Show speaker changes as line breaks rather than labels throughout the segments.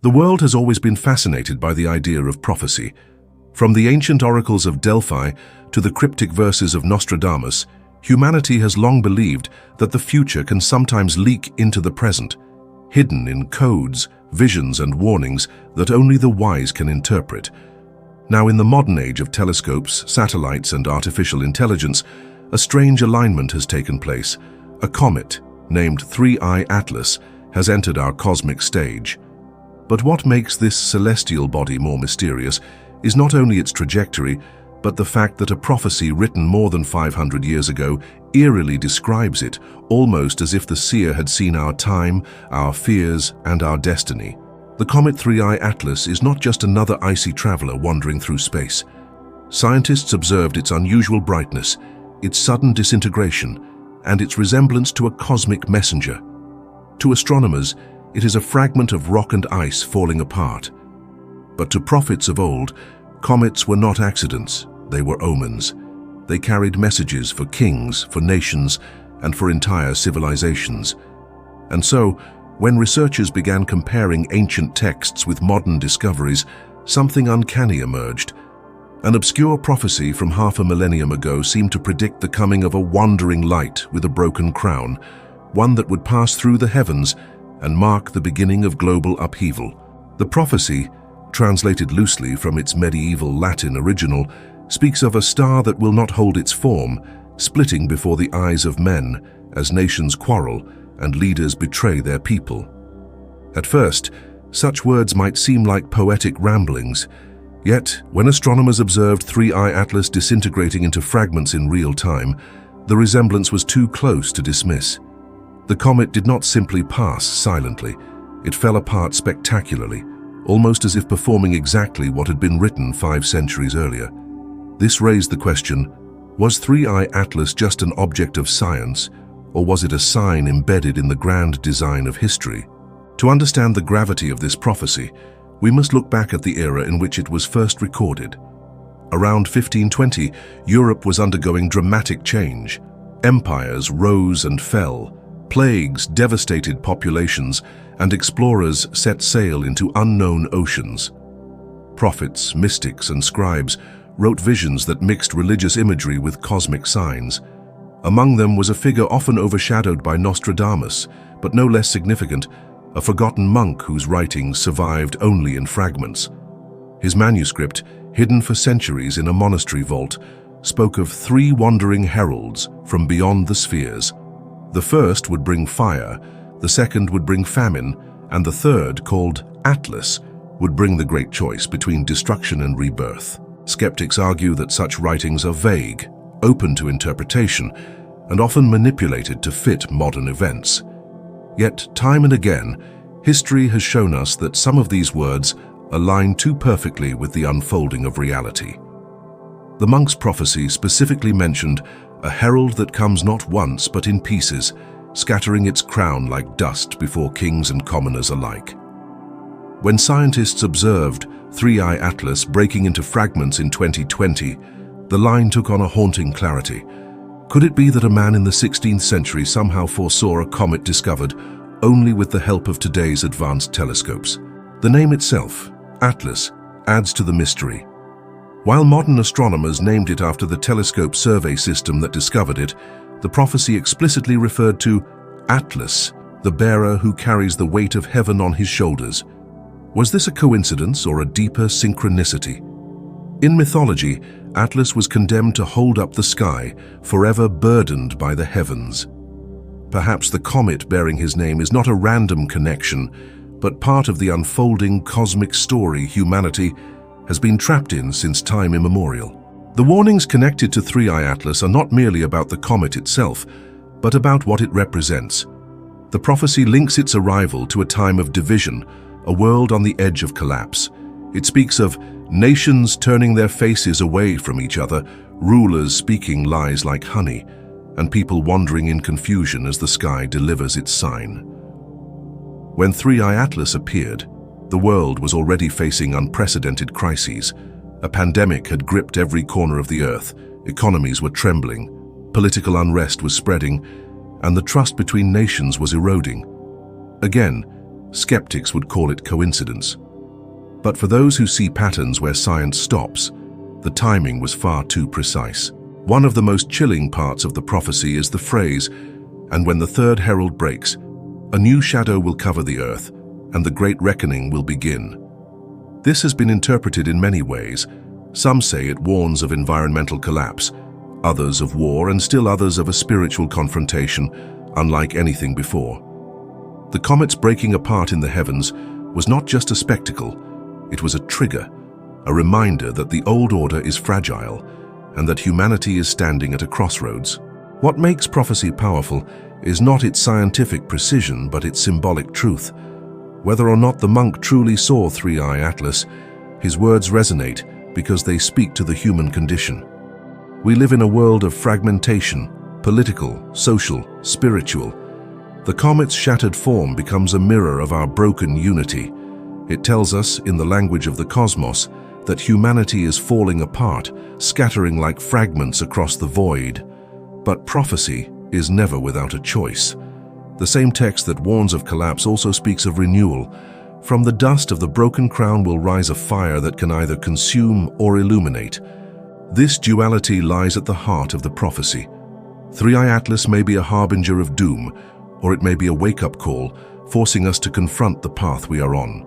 The world has always been fascinated by the idea of prophecy. From the ancient oracles of Delphi to the cryptic verses of Nostradamus, humanity has long believed that the future can sometimes leak into the present, hidden in codes, visions, and warnings that only the wise can interpret. Now, in the modern age of telescopes, satellites, and artificial intelligence, a strange alignment has taken place. A comet, named 3I Atlas, has entered our cosmic stage. But what makes this celestial body more mysterious is not only its trajectory, but the fact that a prophecy written more than 500 years ago eerily describes it, almost as if the seer had seen our time, our fears, and our destiny. The comet 3I Atlas is not just another icy traveler wandering through space. Scientists observed its unusual brightness, its sudden disintegration, and its resemblance to a cosmic messenger. To astronomers, it is a fragment of rock and ice falling apart. But to prophets of old, comets were not accidents, they were omens. They carried messages for kings, for nations, and for entire civilizations. And so, when researchers began comparing ancient texts with modern discoveries, something uncanny emerged. An obscure prophecy from half a millennium ago seemed to predict the coming of a wandering light with a broken crown, one that would pass through the heavens and mark the beginning of global upheaval. The prophecy, translated loosely from its medieval Latin original, speaks of a star that will not hold its form, splitting before the eyes of men as nations quarrel and leaders betray their people. At first, such words might seem like poetic ramblings, yet when astronomers observed 3I Atlas disintegrating into fragments in real time, the resemblance was too close to dismiss. The comet did not simply pass silently, it fell apart spectacularly, almost as if performing exactly what had been written 5 centuries earlier. This raised the question, was 3I Atlas just an object of science, or was it a sign embedded in the grand design of history? To understand the gravity of this prophecy, we must look back at the era in which it was first recorded. Around 1520, Europe was undergoing dramatic change. Empires rose and fell, plagues devastated populations, and explorers set sail into unknown oceans. Prophets, mystics, and scribes wrote visions that mixed religious imagery with cosmic signs. Among them was a figure often overshadowed by Nostradamus, but no less significant, a forgotten monk whose writings survived only in fragments. His manuscript, hidden for centuries in a monastery vault, spoke of 3 wandering heralds from beyond the spheres. The first would bring fire, the second would bring famine, and the third, called Atlas, would bring the great choice between destruction and rebirth. Skeptics argue that such writings are vague, open to interpretation, and often manipulated to fit modern events. Yet, time and again, history has shown us that some of these words align too perfectly with the unfolding of reality. The monk's prophecy specifically mentioned a herald that comes not once but in pieces, scattering its crown like dust before kings and commoners alike. When scientists observed 3I Atlas breaking into fragments in 2020, the line took on a haunting clarity. Could it be that a man in the 16th century somehow foresaw a comet discovered only with the help of today's advanced telescopes? The name itself, Atlas, adds to the mystery. While modern astronomers named it after the telescope survey system that discovered it, the prophecy explicitly referred to Atlas, the bearer who carries the weight of heaven on his shoulders. Was this a coincidence or a deeper synchronicity? In mythology, Atlas was condemned to hold up the sky, forever burdened by the heavens. Perhaps the comet bearing his name is not a random connection, but part of the unfolding cosmic story humanity has been trapped in since time immemorial. The warnings connected to 3I Atlas are not merely about the comet itself, but about what it represents. The prophecy links its arrival to a time of division, a world on the edge of collapse. It speaks of nations turning their faces away from each other, rulers speaking lies like honey, and people wandering in confusion as the sky delivers its sign. When 3I Atlas appeared, the world was already facing unprecedented crises. A pandemic had gripped every corner of the earth, economies were trembling, political unrest was spreading, and the trust between nations was eroding. Again, Skeptics would call it coincidence. But for those who see patterns where science stops, the timing was far too precise. One of the most chilling parts of the prophecy is the phrase, "And when the third herald breaks, a new shadow will cover the earth, and the great reckoning will begin." This has been interpreted in many ways. Some say it warns of environmental collapse, others of war, and still others of a spiritual confrontation, unlike anything before. The comets breaking apart in the heavens was not just a spectacle, it was a trigger, a reminder that the old order is fragile and that humanity is standing at a crossroads. What makes prophecy powerful is not its scientific precision, but its symbolic truth. Whether or not the monk truly saw Three-Eye Atlas, his words resonate because they speak to the human condition. We live in a world of fragmentation, political, social, spiritual. The comet's shattered form becomes a mirror of our broken unity. It tells us, in the language of the cosmos, that humanity is falling apart, scattering like fragments across the void. But prophecy is never without a choice. The same text that warns of collapse also speaks of renewal. From the dust of the broken crown will rise a fire that can either consume or illuminate. This duality lies at the heart of the prophecy. Three-Eye Atlas may be a harbinger of doom, or it may be a wake-up call, forcing us to confront the path we are on.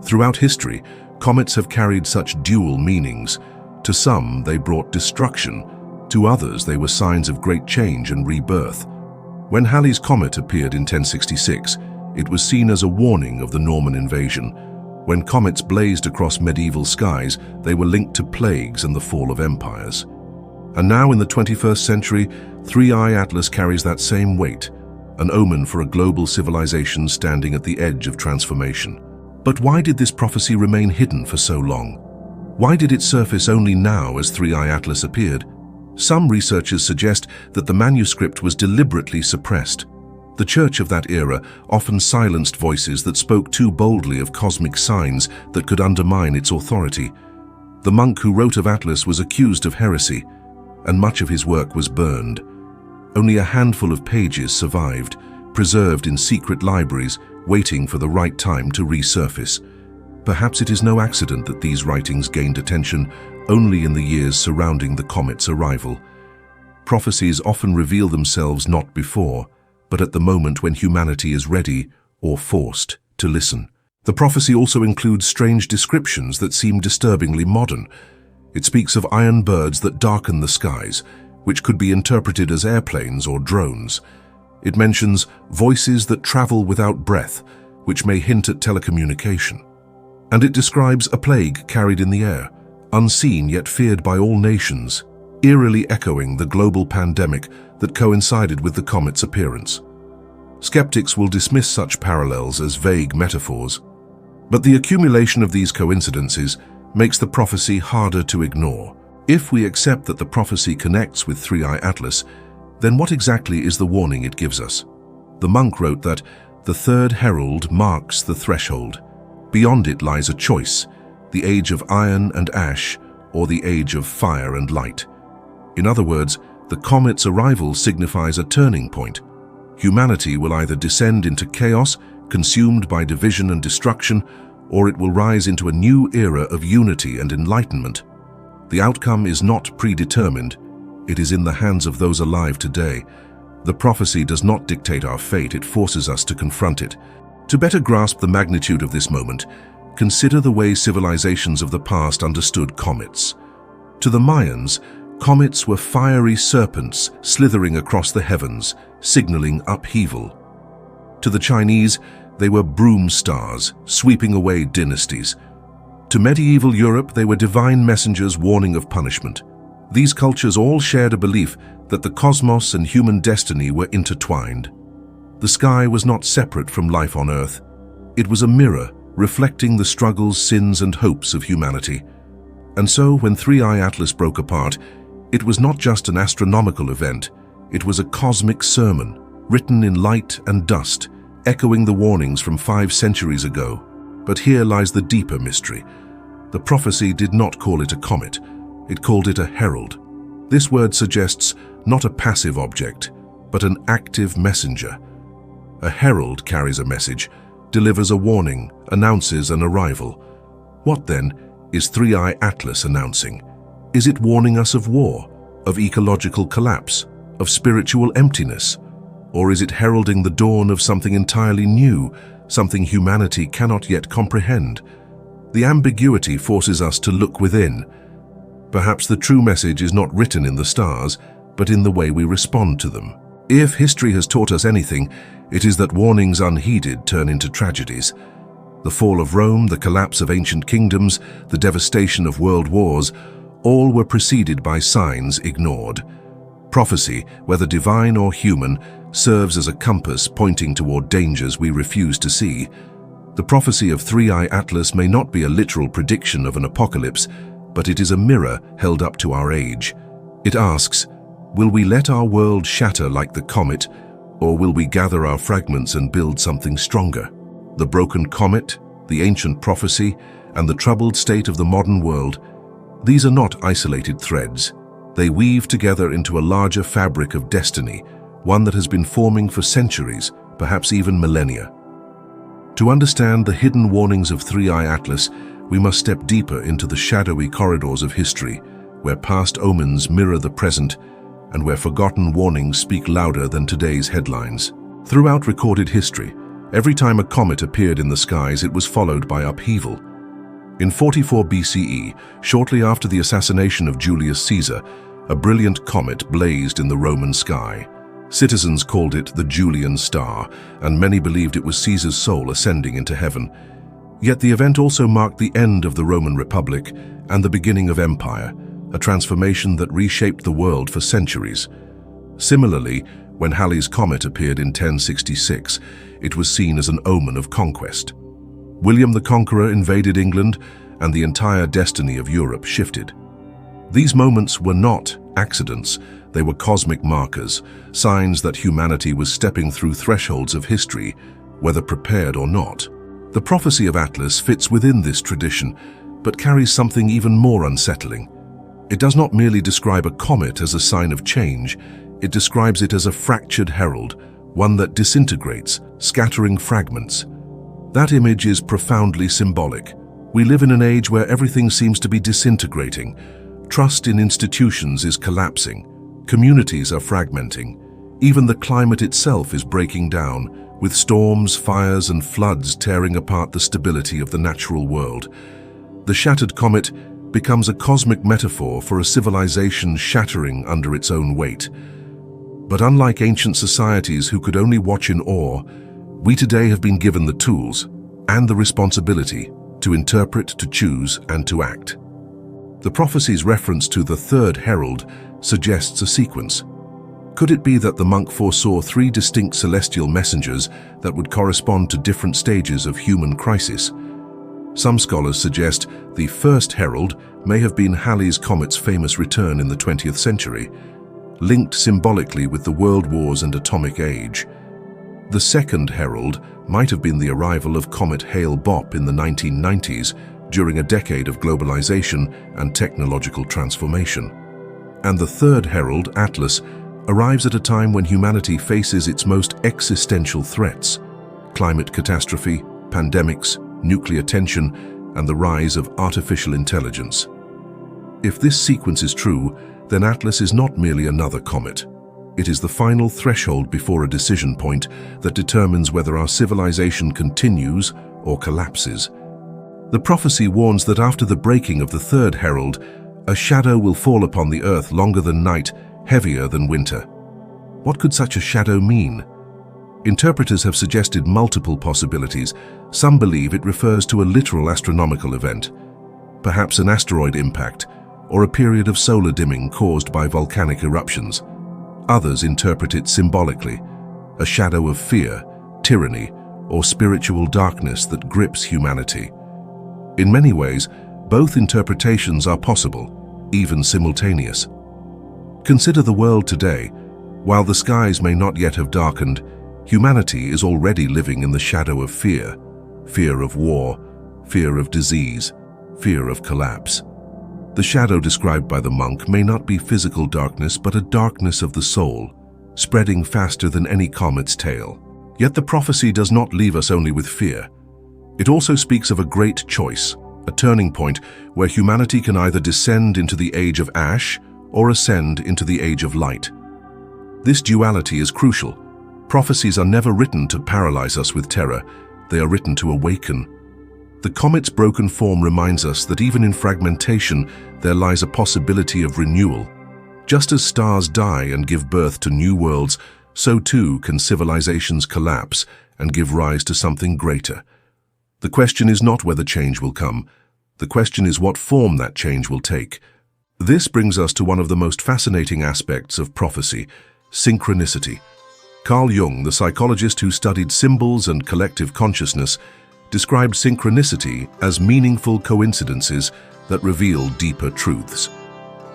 Throughout history, comets have carried such dual meanings. To some, they brought destruction. To others, they were signs of great change and rebirth. When Halley's Comet appeared in 1066, it was seen as a warning of the Norman invasion. When comets blazed across medieval skies, they were linked to plagues and the fall of empires. And now in the 21st century, Three-Eye Atlas carries that same weight, an omen for a global civilization standing at the edge of transformation. But why did this prophecy remain hidden for so long? Why did it surface only now as Three-Eye Atlas appeared? Some researchers suggest that the manuscript was deliberately suppressed. The church of that era often silenced voices that spoke too boldly of cosmic signs that could undermine its authority. The monk who wrote of Atlas was accused of heresy, and much of his work was burned. Only a handful of pages survived, preserved in secret libraries, waiting for the right time to resurface. Perhaps it is no accident that these writings gained attention only in the years surrounding the comet's arrival. Prophecies often reveal themselves not before, but at the moment when humanity is ready, or forced, to listen. The prophecy also includes strange descriptions that seem disturbingly modern. It speaks of iron birds that darken the skies, which could be interpreted as airplanes or drones. It mentions voices that travel without breath, which may hint at telecommunication. And it describes a plague carried in the air, unseen yet feared by all nations, eerily echoing the global pandemic that coincided with the comet's appearance. Skeptics will dismiss such parallels as vague metaphors, but the accumulation of these coincidences makes the prophecy harder to ignore. If we accept that the prophecy connects with Three-Eye Atlas, then what exactly is the warning it gives us? The monk wrote that the third herald marks the threshold. Beyond it lies a choice, the age of iron and ash, or the age of fire and light. In other words, the comet's arrival signifies a turning point. Humanity will either descend into chaos, consumed by division and destruction, or it will rise into a new era of unity and enlightenment. The outcome is not predetermined. It is in the hands of those alive today. The prophecy does not dictate our fate, it forces us to confront it. To better grasp the magnitude of this moment, consider the way civilizations of the past understood comets. To the Mayans, comets were fiery serpents slithering across the heavens, signaling upheaval. To the Chinese, they were broom stars, sweeping away dynasties. To medieval Europe, they were divine messengers warning of punishment. These cultures all shared a belief that the cosmos and human destiny were intertwined. The sky was not separate from life on Earth. It was a mirror reflecting the struggles, sins, and hopes of humanity. And so, when Three-Eye Atlas broke apart, it was not just an astronomical event, it was a cosmic sermon, written in light and dust, echoing the warnings from 5 centuries ago. But here lies the deeper mystery. The prophecy did not call it a comet, it called it a herald. This word suggests not a passive object, but an active messenger. A herald carries a message, delivers a warning, announces an arrival. What then is 3i ATLAS announcing? Is it warning us of war, of ecological collapse, of spiritual emptiness? Or is it heralding the dawn of something entirely new, something humanity cannot yet comprehend? The ambiguity forces us to look within. Perhaps the true message is not written in the stars, but in the way we respond to them. If history has taught us anything, it is that warnings unheeded turn into tragedies. The fall of Rome, the collapse of ancient kingdoms, the devastation of world wars, all were preceded by signs ignored. Prophecy, whether divine or human, serves as a compass pointing toward dangers we refuse to see. The prophecy of 3i ATLAS may not be a literal prediction of an apocalypse, but it is a mirror held up to our age. It asks, will we let our world shatter like the comet, or will we gather our fragments and build something stronger? The broken comet, the ancient prophecy, and the troubled state of the modern world, these are not isolated threads. They weave together into a larger fabric of destiny, one that has been forming for centuries, perhaps even millennia. To understand the hidden warnings of 3i ATLAS, we must step deeper into the shadowy corridors of history, where past omens mirror the present, and where forgotten warnings speak louder than today's headlines. Throughout recorded history, every time a comet appeared in the skies, it was followed by upheaval. In 44 BCE, shortly after the assassination of Julius Caesar, a brilliant comet blazed in the Roman sky. Citizens called it the Julian Star, and many believed it was Caesar's soul ascending into heaven. Yet the event also marked the end of the Roman Republic and the beginning of empire, a transformation that reshaped the world for centuries. Similarly, when Halley's Comet appeared in 1066, it was seen as an omen of conquest. William the Conqueror invaded England, and the entire destiny of Europe shifted. These moments were not accidents, they were cosmic markers, signs that humanity was stepping through thresholds of history, whether prepared or not. The prophecy of Atlas fits within this tradition, but carries something even more unsettling. It does not merely describe a comet as a sign of change, it describes it as a fractured herald, one that disintegrates, scattering fragments. That image is profoundly symbolic. We live in an age where everything seems to be disintegrating. Trust in institutions is collapsing. Communities are fragmenting. Even the climate itself is breaking down, with storms, fires, and floods tearing apart the stability of the natural world. The shattered comet becomes a cosmic metaphor for a civilization shattering under its own weight. But unlike ancient societies who could only watch in awe, we today have been given the tools and the responsibility to interpret, to choose, and to act. The prophecy's reference to the third herald suggests a sequence. Could it be that the monk foresaw three distinct celestial messengers that would correspond to different stages of human crisis? Some scholars suggest the first herald may have been Halley's Comet's famous return in the 20th century, linked symbolically with the world wars and atomic age. The second herald might have been the arrival of Comet Hale-Bopp in the 1990s during a decade of globalization and technological transformation. And the third herald, Atlas, arrives at a time when humanity faces its most existential threats: climate catastrophe, pandemics, nuclear tension, and the rise of artificial intelligence. If this sequence is true, then Atlas is not merely another comet. It is the final threshold before a decision point that determines whether our civilization continues or collapses. The prophecy warns that after the breaking of the third herald, a shadow will fall upon the earth longer than night, heavier than winter. What could such a shadow mean? Interpreters have suggested multiple possibilities. Some believe it refers to a literal astronomical event, perhaps an asteroid impact, or a period of solar dimming caused by volcanic eruptions. Others interpret it symbolically, a shadow of fear, tyranny, or spiritual darkness that grips humanity. In many ways, both interpretations are possible, even simultaneous. Consider the world today. While the skies may not yet have darkened, humanity is already living in the shadow of fear. Fear of war, fear of disease, fear of collapse. The shadow described by the monk may not be physical darkness, but a darkness of the soul, spreading faster than any comet's tail. Yet the prophecy does not leave us only with fear. It also speaks of a great choice, a turning point where humanity can either descend into the age of ash or ascend into the age of light. This duality is crucial. Prophecies are never written to paralyze us with terror. They are written to awaken. The comet's broken form reminds us that even in fragmentation, there lies a possibility of renewal. Just as stars die and give birth to new worlds, so too can civilizations collapse and give rise to something greater. The question is not whether change will come. The question is what form that change will take. This brings us to one of the most fascinating aspects of prophecy, synchronicity. Carl Jung, the psychologist who studied symbols and collective consciousness, described synchronicity as meaningful coincidences that reveal deeper truths.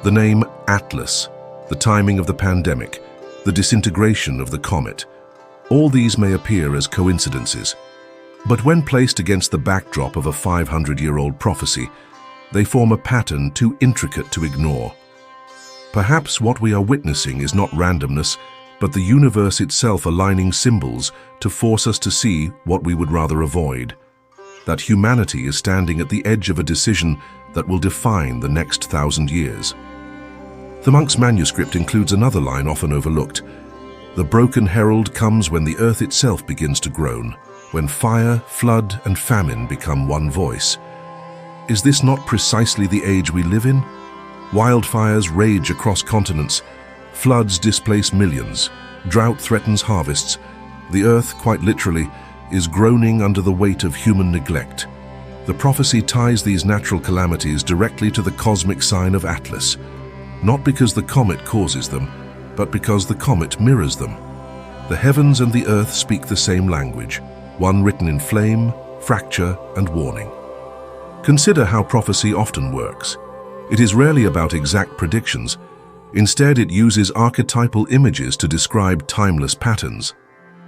The name ATLAS, the timing of the pandemic, the disintegration of the comet, all these may appear as coincidences. But when placed against the backdrop of a 500-year-old prophecy, they form a pattern too intricate to ignore. Perhaps what we are witnessing is not randomness, but the universe itself aligning symbols to force us to see what we would rather avoid. That humanity is standing at the edge of a decision that will define the next 1,000 years. The monk's manuscript includes another line often overlooked. The broken herald comes when the earth itself begins to groan, when fire, flood, and famine become one voice. Is this not precisely the age we live in? Wildfires rage across continents, floods displace millions, drought threatens harvests. The earth, quite literally, is groaning under the weight of human neglect. The prophecy ties these natural calamities directly to the cosmic sign of Atlas, not because the comet causes them, but because the comet mirrors them. The heavens and the earth speak the same language, one written in flame, fracture, and warning. Consider how prophecy often works. It is rarely about exact predictions. Instead, it uses archetypal images to describe timeless patterns.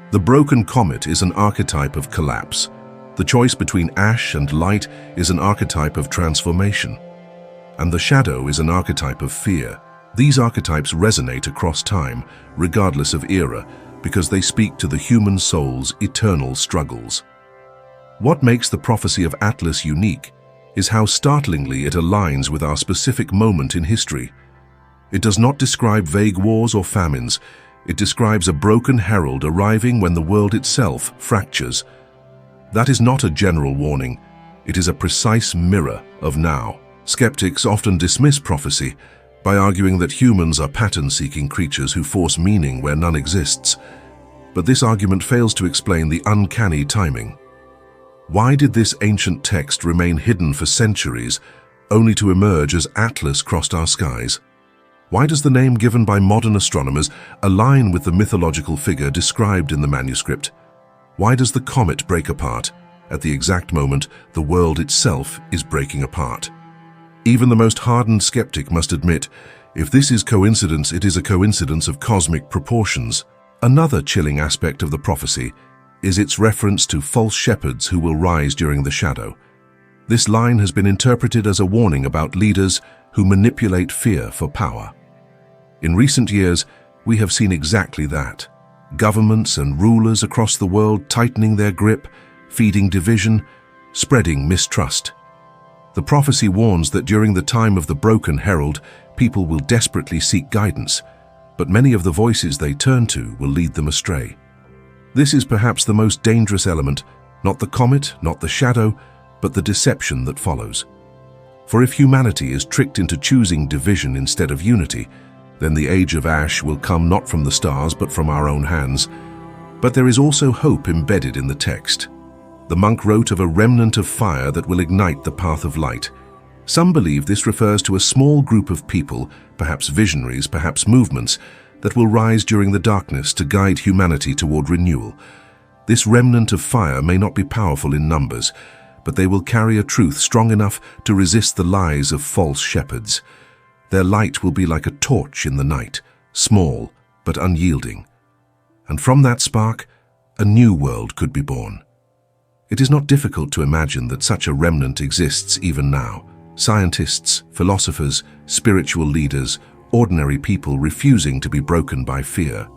The broken comet is an archetype of collapse. The choice between ash and light is an archetype of transformation. And the shadow is an archetype of fear. These archetypes resonate across time, regardless of era, because they speak to the human soul's eternal struggles. What makes the prophecy of Atlas unique is how startlingly it aligns with our specific moment in history. It does not describe vague wars or famines. It describes a broken herald arriving when the world itself fractures. That is not a general warning. It is a precise mirror of now. Skeptics often dismiss prophecy by arguing that humans are pattern-seeking creatures who force meaning where none exists. But this argument fails to explain the uncanny timing. Why did this ancient text remain hidden for centuries, only to emerge as Atlas crossed our skies? Why does the name given by modern astronomers align with the mythological figure described in the manuscript? Why does the comet break apart at the exact moment the world itself is breaking apart? Even the most hardened skeptic must admit, if this is coincidence, it is a coincidence of cosmic proportions. Another chilling aspect of the prophecy is its reference to false shepherds who will rise during the shadow. This line has been interpreted as a warning about leaders who manipulate fear for power. In recent years, we have seen exactly that. Governments and rulers across the world tightening their grip, feeding division, spreading mistrust. The prophecy warns that during the time of the broken herald, people will desperately seek guidance, but many of the voices they turn to will lead them astray. This is perhaps the most dangerous element, not the comet, not the shadow, but the deception that follows. For if humanity is tricked into choosing division instead of unity, then the age of ash will come not from the stars but from our own hands. But there is also hope embedded in the text. The monk wrote of a remnant of fire that will ignite the path of light. Some believe this refers to a small group of people, perhaps visionaries, perhaps movements, that will rise during the darkness to guide humanity toward renewal. This remnant of fire may not be powerful in numbers, but they will carry a truth strong enough to resist the lies of false shepherds. Their light will be like a torch in the night, small but unyielding. And from that spark, a new world could be born. It is not difficult to imagine that such a remnant exists even now. Scientists, philosophers, spiritual leaders, ordinary people refusing to be broken by fear.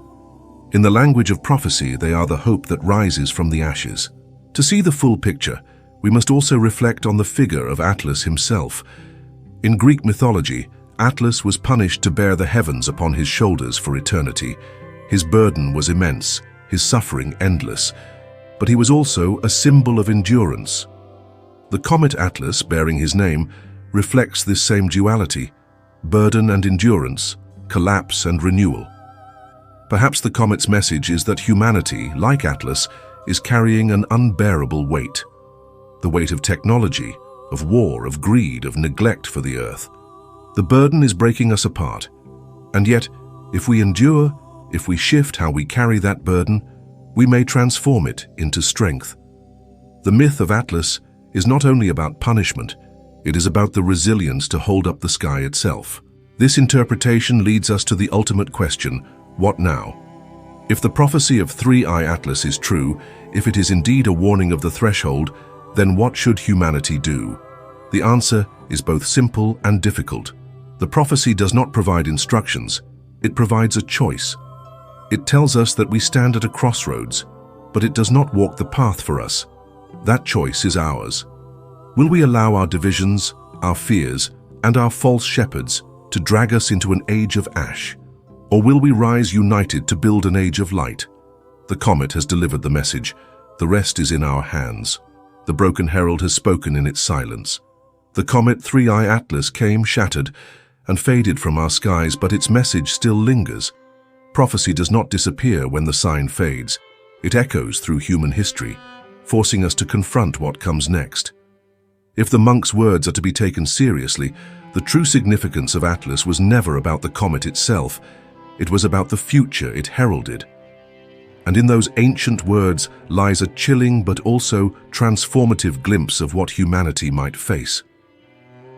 In the language of prophecy, they are the hope that rises from the ashes. To see the full picture, we must also reflect on the figure of Atlas himself. In Greek mythology, Atlas was punished to bear the heavens upon his shoulders for eternity. His burden was immense, his suffering endless, but he was also a symbol of endurance. The comet Atlas, bearing his name, reflects this same duality: burden and endurance, collapse and renewal. Perhaps the comet's message is that humanity, like Atlas, is carrying an unbearable weight. The weight of technology, of war, of greed, of neglect for the earth. The burden is breaking us apart. And yet, if we endure, if we shift how we carry that burden, we may transform it into strength. The myth of Atlas is not only about punishment, it is about the resilience to hold up the sky itself. This interpretation leads us to the ultimate question: what now? If the prophecy of Three-Eye Atlas is true, if it is indeed a warning of the threshold, then what should humanity do? The answer is both simple and difficult. The prophecy does not provide instructions, it provides a choice. It tells us that we stand at a crossroads, but it does not walk the path for us. That choice is ours. Will we allow our divisions, our fears, and our false shepherds to drag us into an age of ash? Or will we rise united to build an age of light? The comet has delivered the message. The rest is in our hands. The broken herald has spoken in its silence. The comet Three-Eye Atlas came shattered and faded from our skies, but its message still lingers. Prophecy does not disappear when the sign fades. It echoes through human history, forcing us to confront what comes next. If the monk's words are to be taken seriously, the true significance of Atlas was never about the comet itself. It was about the future it heralded. And in those ancient words lies a chilling but also transformative glimpse of what humanity might face.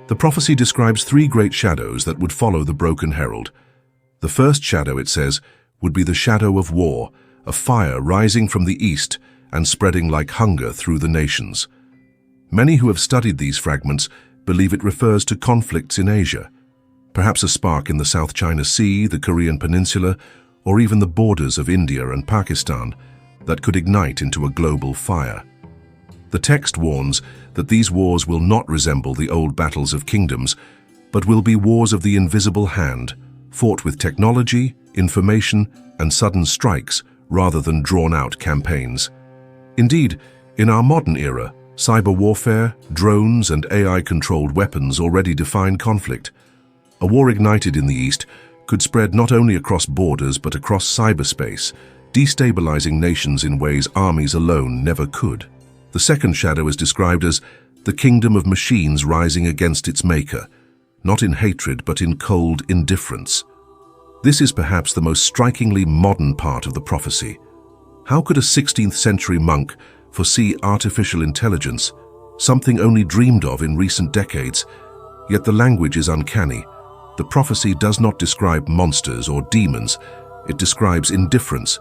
The prophecy describes three great shadows that would follow the broken herald. The first shadow, it says, would be the shadow of war, a fire rising from the east and spreading like hunger through the nations. Many who have studied these fragments believe it refers to conflicts in Asia, perhaps a spark in the South China Sea, the Korean Peninsula, or even the borders of India and Pakistan, that could ignite into a global fire. The text warns that these wars will not resemble the old battles of kingdoms, but will be wars of the invisible hand, fought with technology, information, and sudden strikes rather than drawn-out campaigns. Indeed, in our modern era, cyber warfare, drones, and AI-controlled weapons already define conflict. A war ignited in the East could spread not only across borders but across cyberspace, destabilizing nations in ways armies alone never could. The second shadow is described as the kingdom of machines rising against its maker, not in hatred but in cold indifference. This is perhaps the most strikingly modern part of the prophecy. How could a 16th century monk foresee artificial intelligence, something only dreamed of in recent decades? Yet the language is uncanny. The prophecy does not describe monsters or demons, it describes indifference,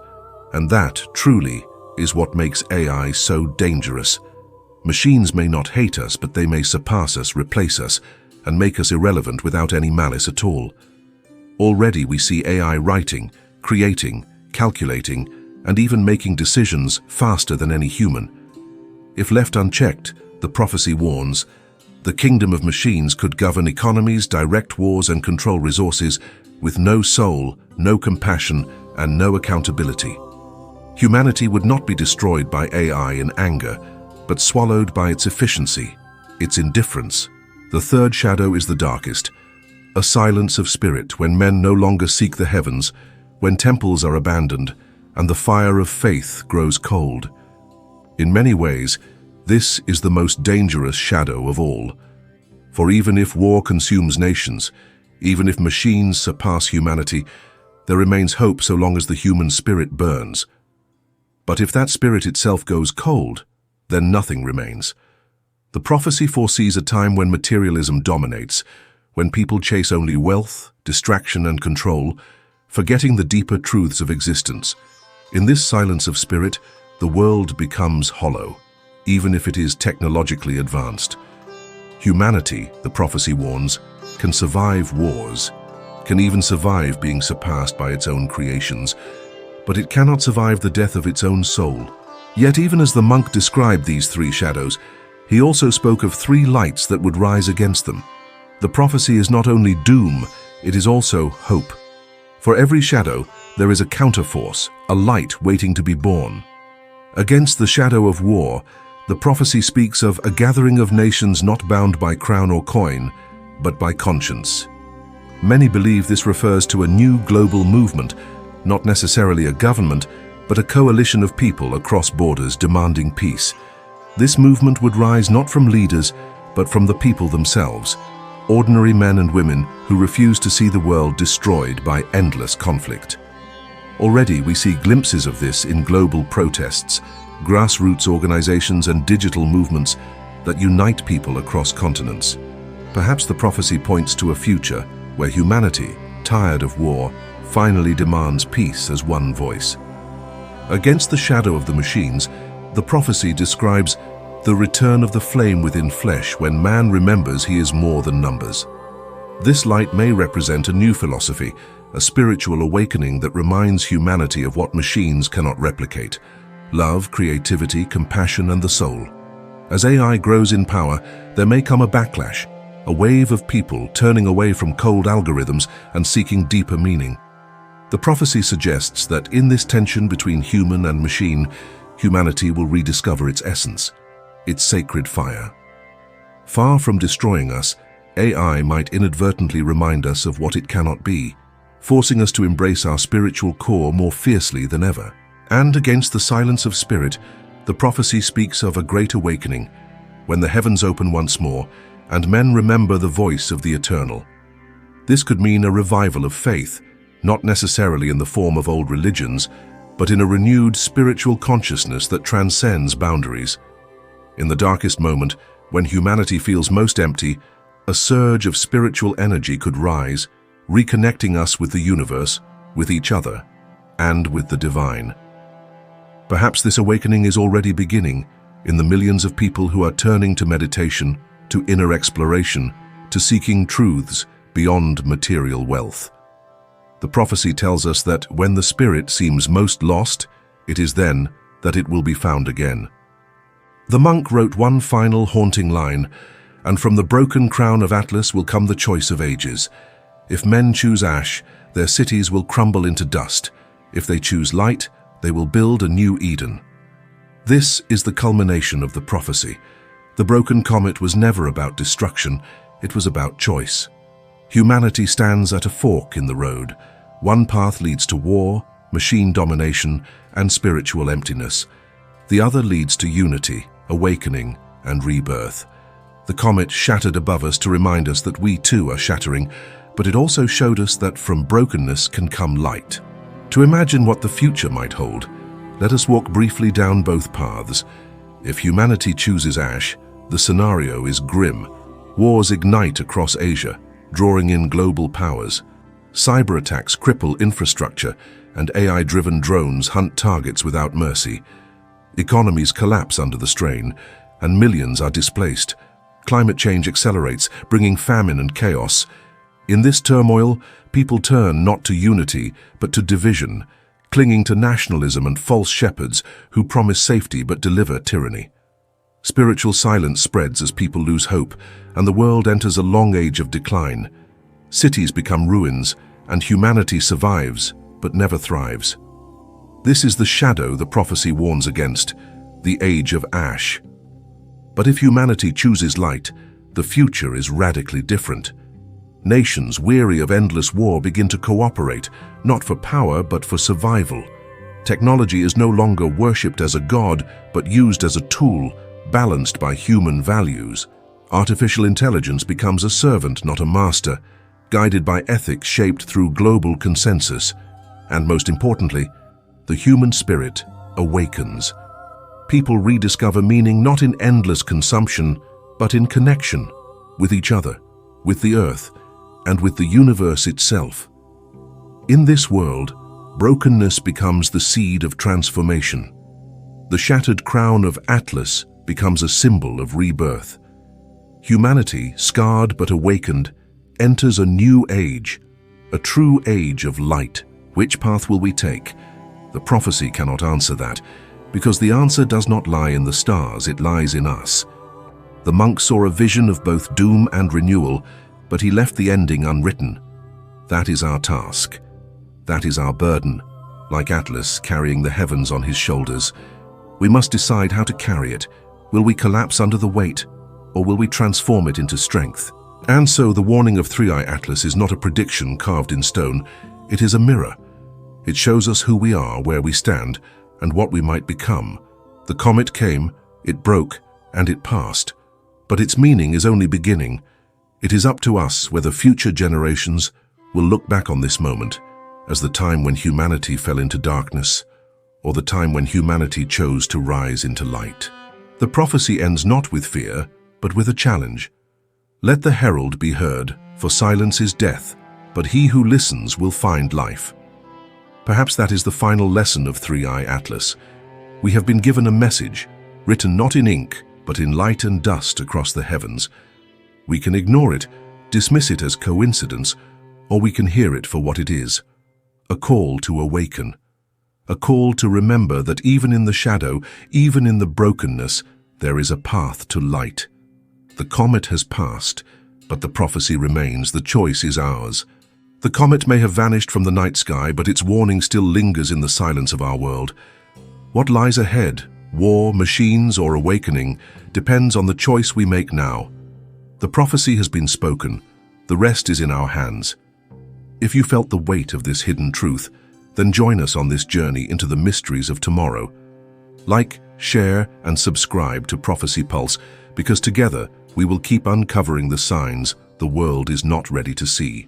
and that, truly, is what makes AI so dangerous. Machines may not hate us, but they may surpass us, replace us, and make us irrelevant without any malice at all. Already we see AI writing, creating, calculating, and even making decisions faster than any human. If left unchecked, the prophecy warns, the kingdom of machines could govern economies, direct wars, and control resources with no soul, no compassion, and no accountability. Humanity would not be destroyed by AI in anger, but swallowed by its efficiency, its indifference. The third shadow is the darkest, a silence of spirit when men no longer seek the heavens, when temples are abandoned, and the fire of faith grows cold. In many ways, this is the most dangerous shadow of all. For even if war consumes nations, even if machines surpass humanity, there remains hope so long as the human spirit burns. But if that spirit itself goes cold, then nothing remains. The prophecy foresees a time when materialism dominates, when people chase only wealth, distraction, and control, forgetting the deeper truths of existence. In this silence of spirit, the world becomes hollow, even if it is technologically advanced. Humanity, the prophecy warns, can survive wars, can even survive being surpassed by its own creations, but it cannot survive the death of its own soul. Yet even as the monk described these three shadows, he also spoke of three lights that would rise against them. The prophecy is not only doom, it is also hope. For every shadow, there is a counterforce, a light waiting to be born. Against the shadow of war, the prophecy speaks of a gathering of nations not bound by crown or coin, but by conscience. Many believe this refers to a new global movement, not necessarily a government, but a coalition of people across borders demanding peace. This movement would rise not from leaders, but from the people themselves, ordinary men and women who refuse to see the world destroyed by endless conflict. Already we see glimpses of this in global protests, grassroots organizations and digital movements that unite people across continents. Perhaps the prophecy points to a future where humanity, tired of war, finally demands peace as one voice. Against the shadow of the machines, the prophecy describes the return of the flame within flesh when man remembers he is more than numbers. This light may represent a new philosophy, a spiritual awakening that reminds humanity of what machines cannot replicate: love, creativity, compassion, and the soul. As AI grows in power, there may come a backlash, a wave of people turning away from cold algorithms and seeking deeper meaning. The prophecy suggests that in this tension between human and machine, humanity will rediscover its essence, its sacred fire. Far from destroying us, AI might inadvertently remind us of what it cannot be, forcing us to embrace our spiritual core more fiercely than ever. And against the silence of spirit, the prophecy speaks of a great awakening, when the heavens open once more, and men remember the voice of the eternal. This could mean a revival of faith, not necessarily in the form of old religions, but in a renewed spiritual consciousness that transcends boundaries. In the darkest moment, when humanity feels most empty, a surge of spiritual energy could rise, reconnecting us with the universe, with each other, and with the divine. Perhaps this awakening is already beginning in the millions of people who are turning to meditation, to inner exploration, to seeking truths beyond material wealth. The prophecy tells us that when the spirit seems most lost, it is then that it will be found again. The monk wrote one final haunting line, "And from the broken crown of Atlas will come the choice of ages. If men choose ash, their cities will crumble into dust. If they choose light, they will build a new Eden." This is the culmination of the prophecy. The broken comet was never about destruction, it was about choice. Humanity stands at a fork in the road. One path leads to war, machine domination, and spiritual emptiness. The other leads to unity, awakening, and rebirth. The comet shattered above us to remind us that we too are shattering, but it also showed us that from brokenness can come light. To imagine what the future might hold, let us walk briefly down both paths. If humanity chooses ash, the scenario is grim. Wars ignite across Asia, drawing in global powers. Cyber attacks cripple infrastructure, and AI-driven drones hunt targets without mercy. Economies collapse under the strain, and millions are displaced. Climate change accelerates, bringing famine and chaos. In this turmoil, people turn not to unity, but to division, clinging to nationalism and false shepherds who promise safety but deliver tyranny. Spiritual silence spreads as people lose hope, and the world enters a long age of decline. Cities become ruins, and humanity survives, but never thrives. This is the shadow the prophecy warns against, the age of ash. But if humanity chooses light, the future is radically different. Nations weary of endless war begin to cooperate, not for power but for survival. Technology is no longer worshipped as a god, but used as a tool, balanced by human values. Artificial intelligence becomes a servant, not a master, guided by ethics shaped through global consensus. And most importantly, the human spirit awakens. People rediscover meaning not in endless consumption, but in connection with each other, with the earth, and with the universe itself. In this world, brokenness becomes the seed of transformation. The shattered crown of Atlas becomes a symbol of rebirth. Humanity, scarred but awakened, enters a new age, a true age of light. Which path will we take? The prophecy cannot answer that, because the answer does not lie in the stars, it lies in us. The monk saw a vision of both doom and renewal, but he left the ending unwritten. That is our task. That is our burden, like Atlas carrying the heavens on his shoulders. We must decide how to carry it. Will we collapse under the weight, or will we transform it into strength? And so the warning of Three-Eye Atlas is not a prediction carved in stone, it is a mirror. It shows us who we are, where we stand, and what we might become. The comet came, it broke, and it passed. But its meaning is only beginning. It is up to us whether future generations will look back on this moment as the time when humanity fell into darkness, or the time when humanity chose to rise into light. The prophecy ends not with fear, but with a challenge. Let the herald be heard, for silence is death, but he who listens will find life. Perhaps that is the final lesson of Three-Eye Atlas. We have been given a message, written not in ink, but in light and dust across the heavens. We can ignore it, dismiss it as coincidence, or we can hear it for what it is. A call to awaken. A call to remember that even in the shadow, even in the brokenness, there is a path to light. The comet has passed, but the prophecy remains. The choice is ours. The comet may have vanished from the night sky, but its warning still lingers in the silence of our world. What lies ahead, war, machines, or awakening, depends on the choice we make now. The prophecy has been spoken. The rest is in our hands. If you felt the weight of this hidden truth, then join us on this journey into the mysteries of tomorrow. Like, share, and subscribe to Prophecy Pulse, because together we will keep uncovering the signs the world is not ready to see.